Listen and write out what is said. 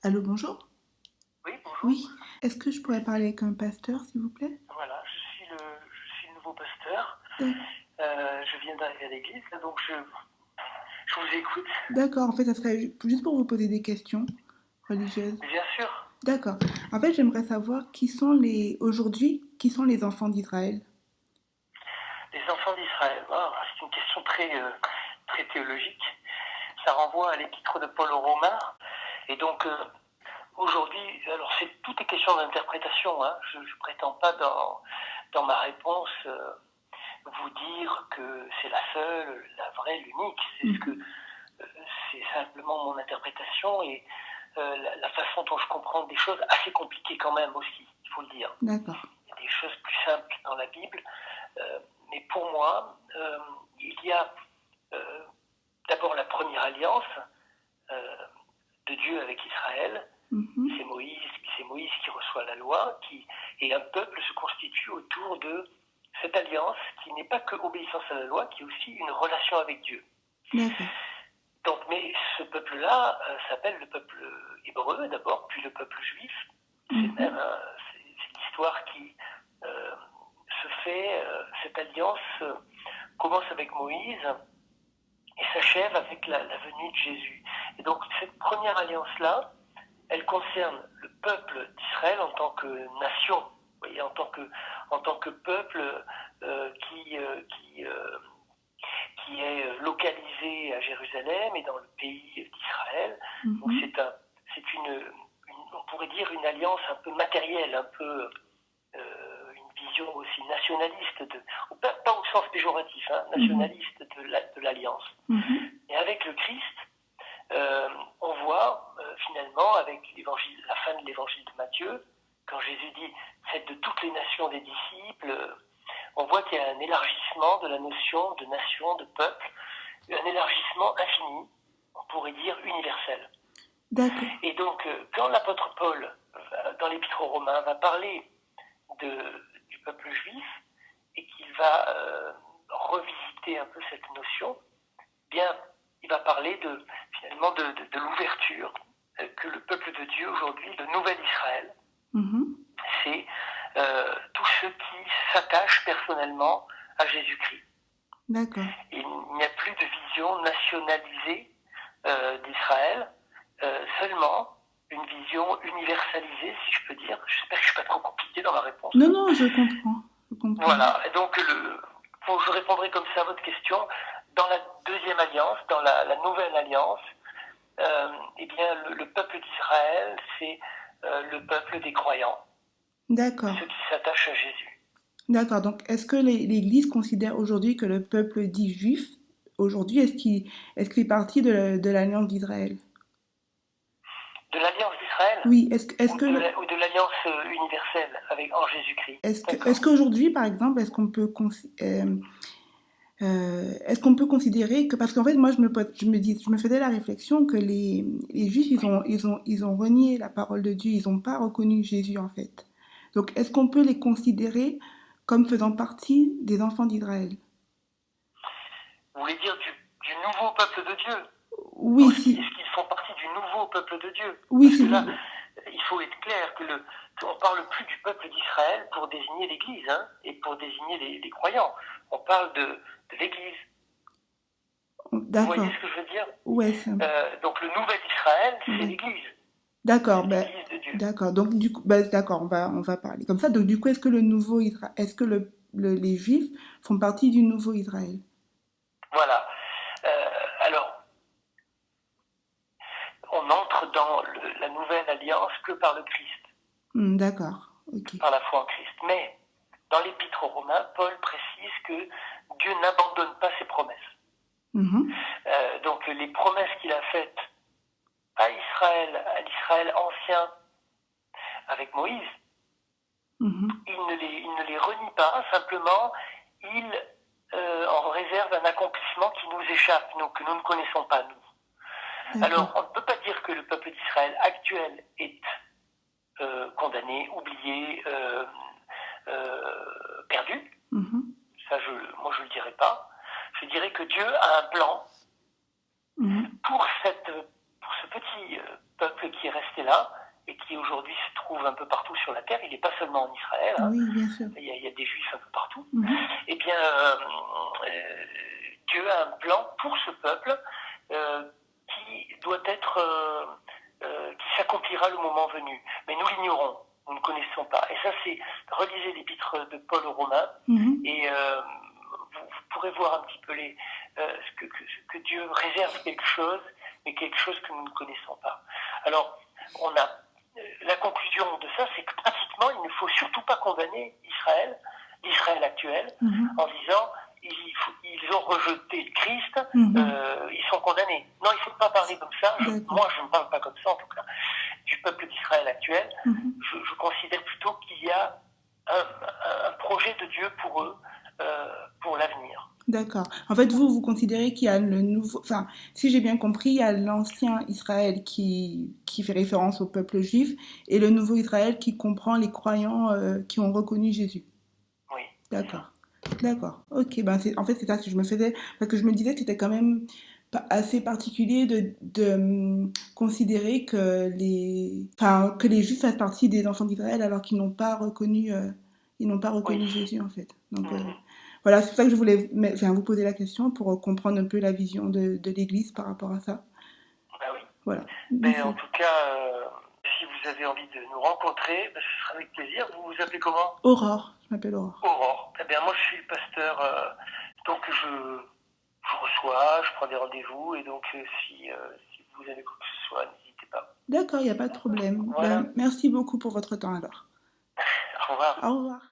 Allô, bonjour. Oui, bonjour. Oui. Est-ce que je pourrais parler avec un pasteur, s'il vous plaît? Voilà, je suis le nouveau pasteur. D'accord. Je viens d'arriver à l'église, donc je vous écoute. D'accord. En fait, ça serait juste pour vous poser des questions religieuses. Mais bien sûr, D'accord. En fait, j'aimerais savoir aujourd'hui, qui sont les enfants d'Israël? les enfants d'Israël, c'est une question très théologique. Ça renvoie à l'épître de Paul aux Romains. Et donc, aujourd'hui, alors tout est question d'interprétation. Hein. Je ne prétends pas dans ma réponse vous dire que c'est la seule, la vraie, l'unique. Mhm. C'est simplement mon interprétation et la façon dont je comprends des choses assez compliquées quand même aussi, il faut le dire. D'accord. Il y a des choses plus simples dans la Bible, euh, mais pour moi, il y a euh, d'abord la première alliance euh, de Dieu avec Israël. Mhm. C'est Moïse qui reçoit la loi, et un peuple se constitue autour de cette alliance qui n'est pas que obéissance à la loi, qui est aussi une relation avec Dieu. D'accord. Donc, mais ce peuple-là s'appelle le peuple hébreu d'abord, puis le peuple juif. C'est même Mhm. c'est l'histoire qui euh, se fait. Cette alliance commence avec Moïse et s'achève avec la venue de Jésus. Et donc cette première alliance-là, elle concerne le peuple d'Israël en tant que nation, vous voyez, en tant que peuple qui est localisé à Jérusalem et dans le pays d'Israël. Donc Mhm. on pourrait dire une alliance un peu matérielle, un peu une vision aussi nationaliste, pas au sens péjoratif, hein, Mhm. nationaliste de l'alliance. Mhm. Et avec le Christ, on voit finalement avec la fin de l'évangile de Matthieu, quand Jésus dit faites de toutes les nations des disciples, on voit qu'il y a un élargissement de la notion de nation, de peuple, un élargissement infini, on pourrait dire universel. D'accord. Et donc, quand l'apôtre Paul, dans l'épître aux Romains, va parler du peuple juif et qu'il va revisiter un peu cette notion, eh bien, il va parler finalement de l'ouverture que le peuple de Dieu aujourd'hui, le nouvel Israël, Mhm. c'est tous ceux qui s'attachent personnellement à Jésus-Christ. D'accord. Il n'y a plus de vision nationalisée d'Israël, seulement une vision universalisée, si je peux dire. J'espère que je ne suis pas trop compliqué dans ma réponse. Non, non, je comprends. Je comprends. Voilà, et donc je répondrai comme ça à votre question. Dans la deuxième alliance, dans la nouvelle alliance, eh bien, le peuple d'Israël, c'est le peuple des croyants, D'accord. ceux qui s'attachent à Jésus. D'accord. Donc, est-ce que l'Église considère aujourd'hui que le peuple dit juif, aujourd'hui, est-ce qu'il fait partie de l'Alliance d'Israël? De l'alliance d'Israël Oui. ou de l'alliance universelle en Jésus-Christ. Est-ce D'accord. qu'aujourd'hui, par exemple, est-ce qu'on peut considérer que, parce qu'en fait, moi, je me faisais la réflexion que les Juifs, Oui. ils ont renié la parole de Dieu, ils n'ont pas reconnu Jésus, en fait. Donc, est-ce qu'on peut les considérer comme faisant partie des enfants d'Israël? Vous voulez dire du nouveau peuple de Dieu? Oui, si, Est-ce qu'ils font partie du nouveau peuple de Dieu? oui, Parce si que là, vous, il faut être clair qu'on ne parle plus du peuple d'Israël pour désigner l'Église et pour désigner les croyants. On parle de l'Église. Vous voyez d'accord. ce que je veux dire? Ouais, Donc le nouvel Israël, c'est ouais. l'Église. D'accord, C'est ben, l'Église de Dieu. d'accord. Donc, du coup, ben, d'accord, on va parler comme ça. Donc, du coup, est-ce que les Juifs font partie du nouveau Israël? Voilà. Alors, on entre dans la nouvelle alliance que par le Christ, D'accord, ok. que par la foi en Christ. Mais dans l'Épître aux Romains, Paul précise que Dieu n'abandonne pas ses promesses. Mhm, Donc les promesses qu'il a faites à Israël, à l'Israël ancien avec Moïse, mhm. il ne les renie pas, simplement il en réserve un accomplissement qui nous échappe, que nous ne connaissons pas, nous. Alors, D'accord. on ne peut pas dire que le peuple d'Israël actuel est condamné, oublié, perdu. Mhm, Ça, moi, je ne le dirais pas. Je dirais que Dieu a un plan mhm, pour ce petit peuple qui est resté là et qui aujourd'hui se trouve un peu partout sur la terre. Il n'est pas seulement en Israël, hein. Oui, bien sûr. Il y a des juifs un peu partout. Mhm. Eh bien, Dieu a un plan pour ce peuple qui doit être, qui s'accomplira le moment venu. Mais nous l'ignorons, nous ne connaissons pas. Et ça, c'est, relisez l'épître de Paul aux Romains, et vous pourrez voir un petit peu que Dieu réserve quelque chose, mais quelque chose que nous ne connaissons pas. Alors, la conclusion de ça, c'est que pratiquement, il ne faut surtout pas condamner l'Israël actuel, en disant ils ont rejeté le Christ, ils sont condamnés. Non, il ne faut pas parler comme ça. Moi, je ne parle pas comme ça, en tout cas, du peuple d'Israël actuel. Je considère plutôt qu'il y a un projet de Dieu pour eux, pour l'avenir. D'accord. En fait, vous considérez qu'il y a le nouveau... Enfin, si j'ai bien compris, il y a l'ancien Israël qui fait référence au peuple juif et le nouveau Israël qui comprend les croyants qui ont reconnu Jésus. Oui. D'accord. D'accord. Ok. Ben en fait, c'est ça que je me faisais... Parce que je me disais que c'était quand même assez particulier de considérer que que les Juifs fassent partie des enfants d'Israël alors qu'ils n'ont pas reconnu, Jésus, en fait. Donc... Voilà, c'est pour ça que je voulais vous poser la question pour comprendre un peu la vision de l'Église par rapport à ça. Ben oui. Voilà. Mais en tout cas, si vous avez envie de nous rencontrer, ben, ce sera avec plaisir. Vous vous appelez comment? Aurore, je m'appelle Aurore. Aurore. Eh bien, moi, je suis le pasteur, donc je reçois, je prends des rendez-vous, et donc si vous avez quoi que ce soit, n'hésitez pas. D'accord, il n'y a pas de problème. Voilà. Ben, merci beaucoup pour votre temps alors. Au revoir. Au revoir.